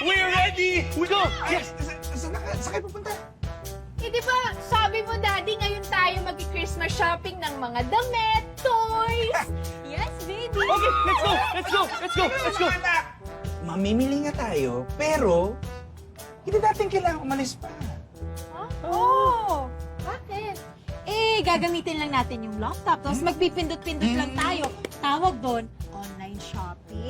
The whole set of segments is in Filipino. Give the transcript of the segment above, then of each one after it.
We're ready! We go! Yes! Saan kayo pupunta? Eh, di ba, sabi mo, Daddy, ngayon tayo mag-Christmas shopping ng mga damit, toys. Yes, baby. Okay, let's go! Let's go! Let's go! Let's go! Anak! Mamimili nga tayo, pero hindi natin kailangan umalis pa. Huh? Oh, bakit? Eh, gagamitin lang natin yung laptop, tapos magpipindot-pindot lang tayo. Tawag doon, online shopping.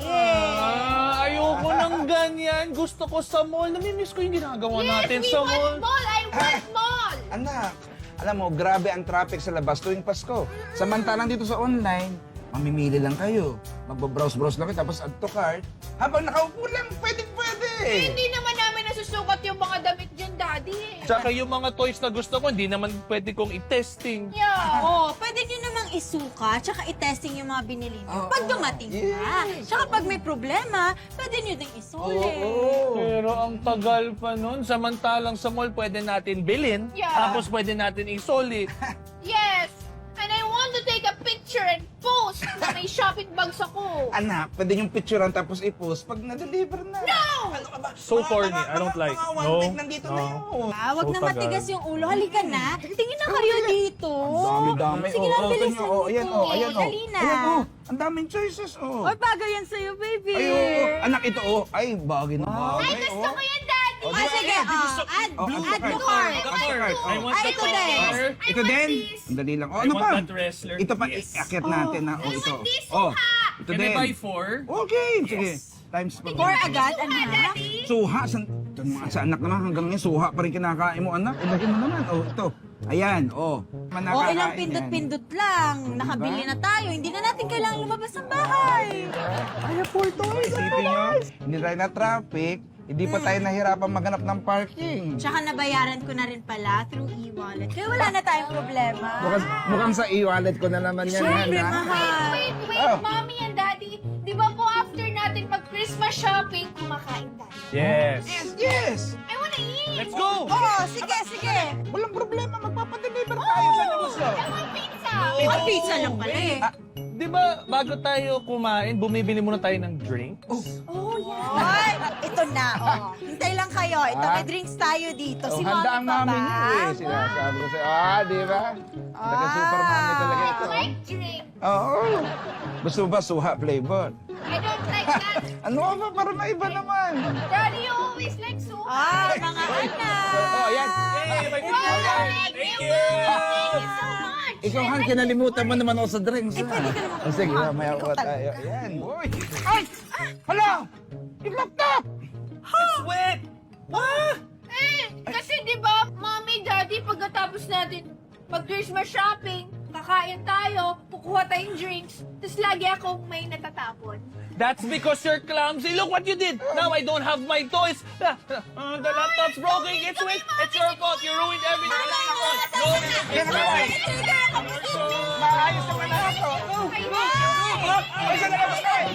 Ayoko ng ganyan. Gusto ko sa mall. Namimiss ko yung ginagawa natin we sa want mall. mall. I want mall. Anak, alam mo, grabe ang traffic sa labas tuwing Pasko. Samantalang dito sa online, mamimili lang kayo. Magbabrowse-browse lang kayo, tapos add to cart. Habang nakaupo lang, pwede-pwede. Hindi naman namin nasusukat yung mga damit dyan, Daddy. Tsaka yung mga toys na gusto ko, hindi naman pwede kong i-testing. Yeah. Oo, pwede nyo namang isuka, tsaka i-testing yung mga binili nyo. Oo. Pag dumating na. Tsaka pag may problema, pwede nyo ding isulit. Oo. Pero ang tagal pa nun. Samantalang sa mall, pwede natin bilhin. Yeah. Tapos pwede natin isulit. Yes. And I want to take a picture and post na may shopping bags ako. Anak, pwede yung picturean tapos i-post pag na-deliver na. No! Ano ka ba? So corny. I don't like. Mga No. one week nandito na yun. Huwag So na tagal. matigas yung ulo. Halika na. Tingin na kayo dito. Dami-dami. Sige na, bilisan ito nyo. Ayan, nito. ayan, Dali na. Ayan, ang daming choices, Oy, bagay yan sa'yo, baby. Ay, anak, ito, Ay, bagay na bagay, Ay, gusto ko yan, Daddy. Ah, sige. Add to cart. I want Ay, the ito din. car. Ito din? Ang dali lang. I Ano want pa? that wrestler. Ito pa, akit natin na. I Ito. want this Oh, suha. ito Can I din. buy 4? Okay, sige. Times pa. Four agad, Suha, anak. Daddy. Suha, sa anak naman hanggang ngayon, suha pa rin kinakain mo, anak. Ilagay mo naman. Oh, ito. Ayan, oh. O, ilang pindot-pindot lang. Nakabili na tayo. Hindi na natin kailangang lumabas ng bahay. Ay, poor toys. Isipin nyo, hindi tayo na traffic. Hindi pa tayo nahirapan maghanap ng parking. Tsaka nabayaran ko na rin pala through e-wallet. Kaya wala na tayong problema. Mukhang sa e-wallet ko na naman yan. Siyempre, anak. mahal. Wait, Oh. Mommy and Daddy. Di ba po after natin mag-Christmas shopping, kumakain tayo? Yes. Yes, yes. I wanna eat. Let's go! Oo, sige, sige. Walang problema, magpapadeliver tayo sa gusto. I want pizza. Ay, pizza lang pala eh. Di ba, bago tayo kumain, bumibili muna tayo ng drink? Oh, yeah. Ay, ito na, oh. Hintay lang kayo. Ito, may drinks tayo dito. Si Mami Handaan pa namin ba? yun eh. Sinasabi ko sa'yo, di ba? Talaga super mami talaga I ito. like drink. Oo. Gusto mo ba suha flavor? I don't like that. Ano ba? Para maiba naman. Daddy, you always like soup. Ah, mga anak. Oh, yan. Hey, my Wow, Thank thank you! Thank you so much. Ikaw, Han, kinalimutan mo naman ako sa drinks. pwede ka naman. Sige, mamaya Ikaw ko talaga. tayo. Ayan, boy. Ay! Hala! Yung laptop! Sweat! Ah! Kasi di ba, Mommy, Daddy, pagkatapos natin mag-Christmas shopping, kakain tayo, kukuha tayong drinks, tapos lagi akong may natatapon. That's because you're clumsy. Look what you did. Now I don't have my toys. The laptop's broken. It's your fault. You ruined everything. It's your fault. No, it's right. Maayos naman na ako. Ay, saan na labas tayo?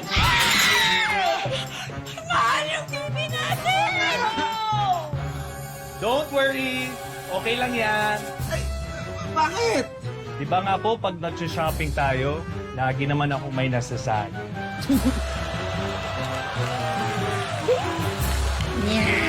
Mahal yung TV natin. Don't worry. Okay lang yan. Bakit? Di ba nga po, pag nag-shopping tayo, lagi naman ako may nasasali. Yeah.